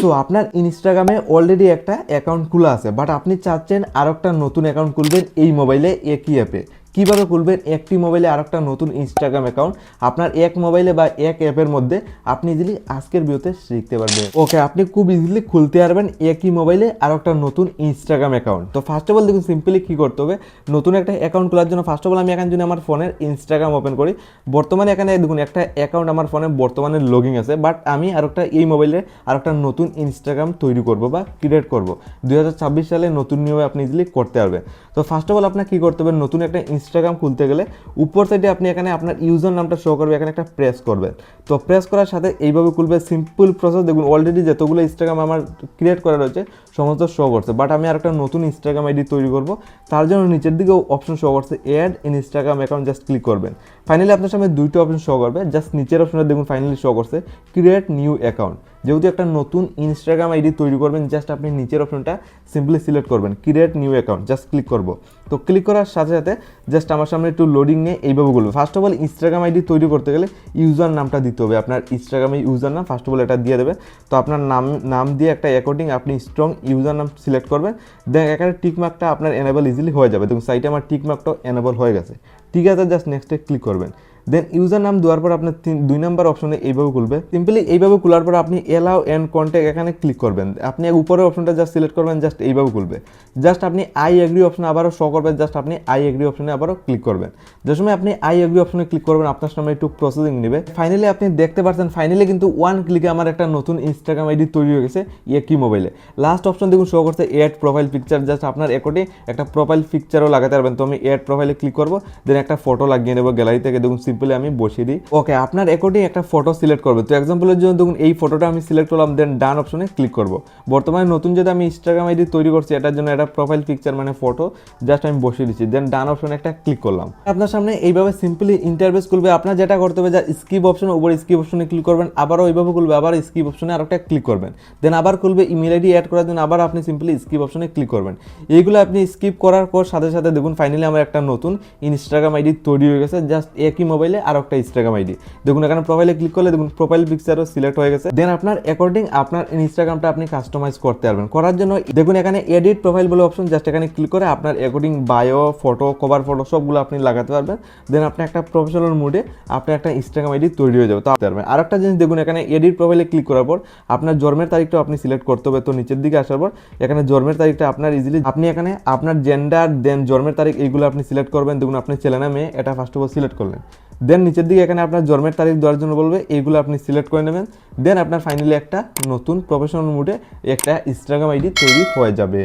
So আপনার ইনস্টাগ্রামে already একটা অ্যাকাউন্ট খোলা আছে, বাট আপনি চাচ্ছেন আর একটা নতুন অ্যাকাউন্ট খুলবেন এই মোবাইলে একই অ্যাপে। কীভাবে খুলবেন একটি মোবাইলে আর একটা নতুন ইনস্টাগ্রাম অ্যাকাউন্ট আপনার এক মোবাইলে বা এক অ্যাপের মধ্যে, আপনি ইজিলি আজকের ভিডিওতে শিখতে পারবেন। ওকে, আপনি খুব ইজিলি খুলতে পারবেন একই মোবাইলে আর একটা নতুন ইনস্টাগ্রাম অ্যাকাউন্ট। তো ফার্স্ট অফ অল দেখুন, সিম্পলি কী করতে হবে, নতুন একটা অ্যাকাউন্ট খোলার জন্য ফার্স্ট অফ অল আমি এখানে যদি আমার ফোনের ইনস্টাগ্রাম ওপেন করি, বর্তমানে এখানে দেখুন একটা অ্যাকাউন্ট আমার ফোনে বর্তমানে লগইন আছে, বাট আমি আর একটা এই মোবাইলে আর একটা নতুন ইনস্টাগ্রাম তৈরি করব বা ক্রিয়েট করব 2026 সালে নতুন নিয়মে আপনি ইজিলি করতে পারবেন। তো ফার্স্ট অফ অল আপনার কী করতে হবে, নতুন একটা ইনস্টাগ্রাম খুলতে গেলে উপর সাইডে আপনি এখানে আপনার ইউজার নামটা শো করবে, এখানে একটা প্রেস করবেন। তো প্রেস করার সাথে এইভাবে খুলবে, সিম্পল প্রসেস। দেখুন অলরেডি যতগুলো ইনস্টাগ্রাম আমার ক্রিয়েট করা রয়েছে সমস্ত শো করছে, বাট আমি আর একটা নতুন ইনস্টাগ্রাম আইডি তৈরি করব, তার জন্য নিচের দিকেও অপশন শো করছে add Instagram account, just click করবেন। ফাইনালি আপনার সামনে দুইটা অপশন শো করবে, জাস্ট নিচের অপশনটা দেখুন ফাইনালি শো করছে ক্রিয়েট নিউ অ্যাকাউন্ট। যেহেতু একটা নতুন ইনস্টাগ্রাম আইডি তৈরি করবেন, জাস্ট আপনি নিচের অপশনটা সিম্পলি সিলেক্ট করবেন create new account, just click করব। তো ক্লিক করার সাথে সাথে জাস্ট আমার সামনে একটু লোডিং নিয়ে এইভাবে বলবে। First of all Instagram ID তৈরি করতে গেলে ইউজার নামটা দিতে হবে, আপনার ইনস্টাগ্রামে ইউজার নাম ফার্স্ট অফ অল এটা দিয়ে দেবে। তো আপনার নাম দিয়ে একটা অ্যাকর্ডিং আপনি স্ট্রং ইউজার নাম সিলেক্ট করবেন, দেন এখানে টিকমার্কটা আপনার এনেবল ইজিলি হয়ে যাবে। দেখুন সাইটে আমার টিকমার্কটাও এনেবল হয়ে গেছে, ঠিক আছে। জাস্ট নেক্সটে ক্লিক করবেন, দেন ইউজার নাম দেওয়ার পর আপনার 2 নম্বর অপশনে এইভাবে খুলবে। সিম্পলি এইভাবে খোলার পর আপনি এলাও অ্যান্ড কন্ট্যাক্ট এখানে ক্লিক করবেন, আপনি উপরের অপশনটা জাস্ট সিলেক্ট করবেন, জাস্ট এইভাবে খুলবে। জাস্ট আপনি আই এগ্রি অপশনে আবারও শো করবেন, জাস্ট আপনি আই এগ্রি অপশনে আবারও ক্লিক করবেন। যে সময় আপনি আই এগ্রি অপশনে ক্লিক করবেন আপনার সামনে একটু প্রসেসিং নেবে। ফাইনালি আপনি দেখতে পাচ্ছেন ফাইনালি কিন্তু 1 ক্লিকে আমার একটা নতুন ইনস্টাগ্রাম আইডি তৈরি হয়ে গেছে একই মোবাইলে। লাস্ট অপশন দেখুন শো করছে এড প্রোফাইল পিকচার, জাস্ট আপনার অ্যাকাউন্টে একটা প্রোফাইল পিকচারও লাগাতে পারবেন। তো আমি এড প্রোফাইলে ক্লিক করবো, দেন একটা ফটো লাগিয়ে নেবো গ্যালারি থেকে। দেখুন সিম্পলি আমি বসিয়ে দিই। ওকে, আপনার অ্যাকাউন্টে একটা ফটো সিলেক্ট করবে। তো এক্সাম্পলের জন্য দেখুন এই ফটোটা আমি সিলেক্ট করলাম, দেন ডান অপশনে ক্লিক করব। বর্তমানে নতুন যেটা আমি ইনস্টাগ্রাম আইডি তৈরি করছি এটার জন্য একটা প্রোফাইল পিকচার মানে ফটো জাস্ট আমি বসিয়ে দিচ্ছি, দেন ডান অপশনে একটা ক্লিক করলাম। আপনার সামনে এইভাবে সিম্পলি ইন্টারফেস খুলবে। আপনার যেটা করতে হবে, যা স্কিপ অপশন উপর স্কিপ অপশনে ক্লিক করবেন, আবারও ওইভাবে খুলবে, আবার স্কিপ অপশনে আরেকটা ক্লিক করবেন, দেন আবার খুলবে ইমেল আইডি অ্যাড করার জন্য আবার আপনি সিম্পলি স্কিপ অপশনে ক্লিক করবেন। এইগুলো আপনি স্কিপ করার পর সাথে সাথে দেখুন ফাইনালি আমার একটা নতুন ইনস্টাগ্রাম আইডি তৈরি হয়ে গেছে, জাস্ট একই মোবাইলে আর একটা ইনস্টাগ্রাম আইডি। দেখুন এখানে প্রোফাইলে ক্লিক করলে দেখুন প্রোফাইল পিকচারও সিলেক্ট হয়ে গেছে। দেন আপনার অ্যাকর্ডিং আপনার ইনস্টাগ্রামটা আপনি কাস্টমাইজ করতে পারবেন। করার জন্য দেখুন এখানে এডিট প্রোফাইল বলে অপশন, জাস্ট এখানে ক্লিক করে আপনার according bio photo cover photo সবগুলো আপনি লাগাতে পারবেন। দেন আপনি একটা প্রফেশনাল মুডে আপনি একটা ইনস্টাগ্রাম আইডি তৈরি হয়ে যাবে। তো পারবেন আর একটা জিনিস দেখুন এখানে এডিট প্রোফাইলে ক্লিক করার পর আপনার জন্মের তারিখটাও আপনি সিলেক্ট করতে হবে। তো নিচের দিকে আসার পর এখানে জন্মের তারিখটা আপনার ইজিলি আপনি এখানে আপনার জেন্ডার দেন জন্মের তারিখ এইগুলো আপনি সিলেক্ট করবেন। দেখুন আপনি ছেলে না মেয়ে এটা ফার্স্ট অফ অল সিলেক্ট করলেন, দেন নিচের দিকে এখানে আপনার জন্মের তারিখ দেওয়ার জন্য বলবে, এইগুলো আপনি সিলেক্ট করে নেবেন। দেন আপনার ফাইনালি একটা নতুন প্রফেশনাল মুডে একটা ইনস্টাগ্রাম আইডি তৈরি হয়ে যাবে।